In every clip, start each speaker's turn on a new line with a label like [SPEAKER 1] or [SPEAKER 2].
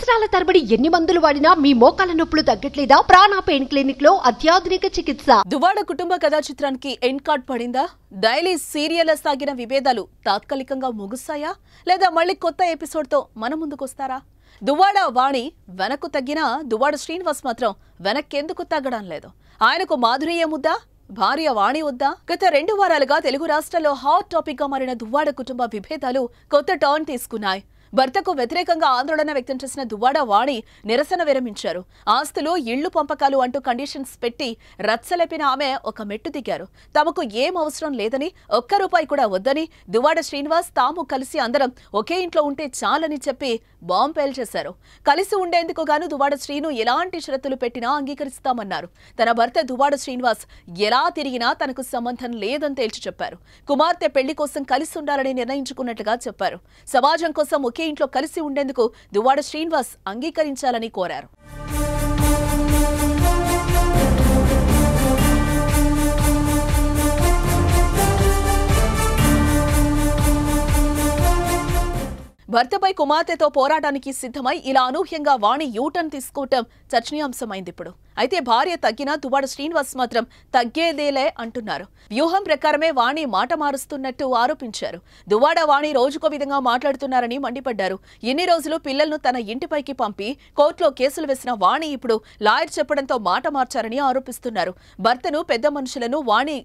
[SPEAKER 1] సంవత్సరాల తరబడి ఎన్ని మందులు వాడినా మీ మోకాల నొప్పులు తగ్గట్లేదా? ప్రాణ పెయిన్ క్లినిక్ లో అత్యాధునిక చికిత్స.
[SPEAKER 2] దువ్వాడ కుటుంబ కథా చిత్రానికి ఎండ్ కార్డ్ పడిందా? డైలీ సీరియల్ సాగిన విభేదాలు తాత్కాలికంగా ముగుస్తాయా లేదా మళ్ళీ కొత్త ఎపిసోడ్ తో మన ముందుకొస్తారా? దువ్వాడ వాణి వెనక్కు తగ్గినా దువ్వాడ శ్రీనివాస్ మాత్రం వెనక్కెందుకు తగ్గడం లేదు. ఆయనకు మాధుర్య ముద్దా, భార్య వాణి వద్దా? గత 2 వారాలుగా తెలుగు రాష్ట్రాల్లో హాట్ టాపిక్ గా మారిన దువ్వాడ కుటుంబ విభేదాలు కొత్త టర్న్ తీసుకున్నాయి. భర్తకు వ్యతిరేకంగా ఆందోళన వ్యక్తం చేసిన దువ్వాడ వాణి నిరసన విరమించారు. ఆస్తులు, ఇళ్లు పంపకాలు అంటూ కండిషన్స్ పెట్టి రచ్చలేపిన ఆమె ఒక మెట్టు దిగారు. తమకు ఏం అవసరం లేదని, ఒక్క రూపాయి కూడా వద్దని, దువ్వాడ శ్రీనివాస్ తాము కలిసి అందరం ఒకే ఇంట్లో ఉంటే చాలని చెప్పి బాంబు పేల్చేశారు. కలిసి ఉండేందుకు గాను దువ్వాడ శ్రీను ఎలాంటి షరతులు పెట్టినా అంగీకరిస్తామన్నారు. తన భర్త దువ్వాడ శ్రీనివాస్ ఎలా తిరిగినా తనకు సంబంధం లేదని తేల్చి చెప్పారు. కుమార్తె పెళ్లి కోసం కలిసి ఉండాలని నిర్ణయించుకున్నట్లుగా చెప్పారు. సమాజం కోసం ఒకే ఇంట్లో కలిసి ఉండేందుకు దువ్వాడ శ్రీనివాస్ అంగీకరించాలని కోరారు. భర్తపై కుమార్తెతో పోరాటానికి సిద్ధమై ఇలా అనూహ్యంగా వాణి యూటర్న్ తీసుకోవటం చర్చనీయాంశమైంది. ఇప్పుడు అయితే భార్య తగ్గినా దువ్వాడ శ్రీనివాస్ మాత్రం తగ్గేదేలే అంటున్నారు. వ్యూహం ప్రకారమే వాణి మాట మారుస్తున్నట్టు ఆరోపించారు. దువ్వాడ వాణి రోజుకో విధంగా మాట్లాడుతున్నారని మండిపడ్డారు. ఇన్ని రోజులు పిల్లలను తన ఇంటిపైకి పంపి కోర్టులో కేసులు వేసిన వాణి ఇప్పుడు లాయర్ చెప్పడంతో మాట మార్చారని ఆరోపిస్తున్నారు. భర్తను, పెద్ద మనుషులను వాణి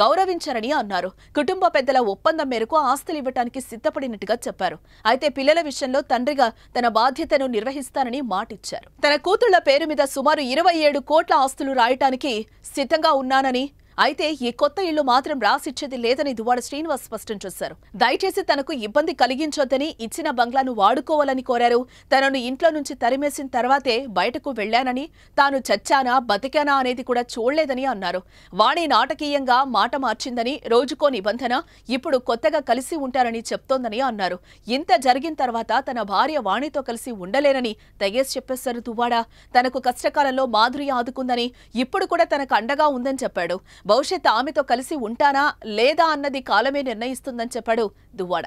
[SPEAKER 2] గౌరవించారని అన్నారు. కుటుంబ పెద్దల ఒప్పందం మేరకు ఆస్తులు ఇవ్వటానికి సిద్ధపడినట్టుగా చెప్పారు. అయితే పిల్లల విషయంలో తండ్రిగా తన బాధ్యతను నిర్వహిస్తానని మాటిచ్చారు. తన కూతుళ్ల పేరు మీద సుమారు 27 కోట్ల ఆస్తులు రాయటానికి సిద్ధంగా ఉన్నానని, అయితే ఈ కొత్త ఇళ్లు మాత్రం రాసిచ్చేది లేదని దువ్వాడ శ్రీనివాస్ స్పష్టం చేశారు. దయచేసి తనకు ఇబ్బంది కలిగించొద్దని, ఇచ్చిన బంగ్లాను వాడుకోవాలని కోరారు. తనను ఇంట్లో నుంచి తరిమేసిన తర్వాతే బయటకు వెళ్లానని, తాను చచ్చానా బతికానా అనేది కూడా చూడలేదని అన్నారు. వాణి నాటకీయంగా మాట మార్చిందని, రోజుకో నిబంధన, ఇప్పుడు కొత్తగా కలిసి ఉంటారని చెప్తోందని అన్నారు. ఇంత జరిగిన తర్వాత తన భార్య వాణితో కలిసి ఉండలేనని తెగేసి చెప్పేశారు దువ్వాడ. తనకు కష్టకాలంలో మాధుర్య ఆదుకుందని, ఇప్పుడు కూడా తనకు అండగా ఉందని చెప్పాడు. భవిష్యత్ ఆమెతో కలిసి ఉంటానా లేదా అన్నది కాలమే నిర్ణయిస్తుందని చెప్పాడు దువ్వాడ.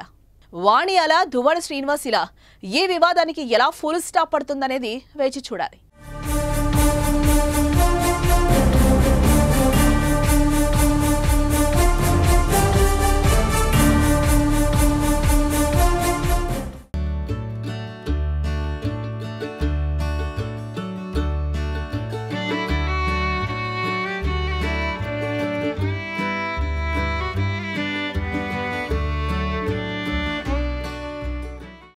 [SPEAKER 2] వాణి అలా, దువ్వాడ శ్రీనివాస్ ఇలా. ఈ వివాదానికి ఎలా ఫుల్ స్టాప్ పడుతుందనేది వేచి చూడాలి.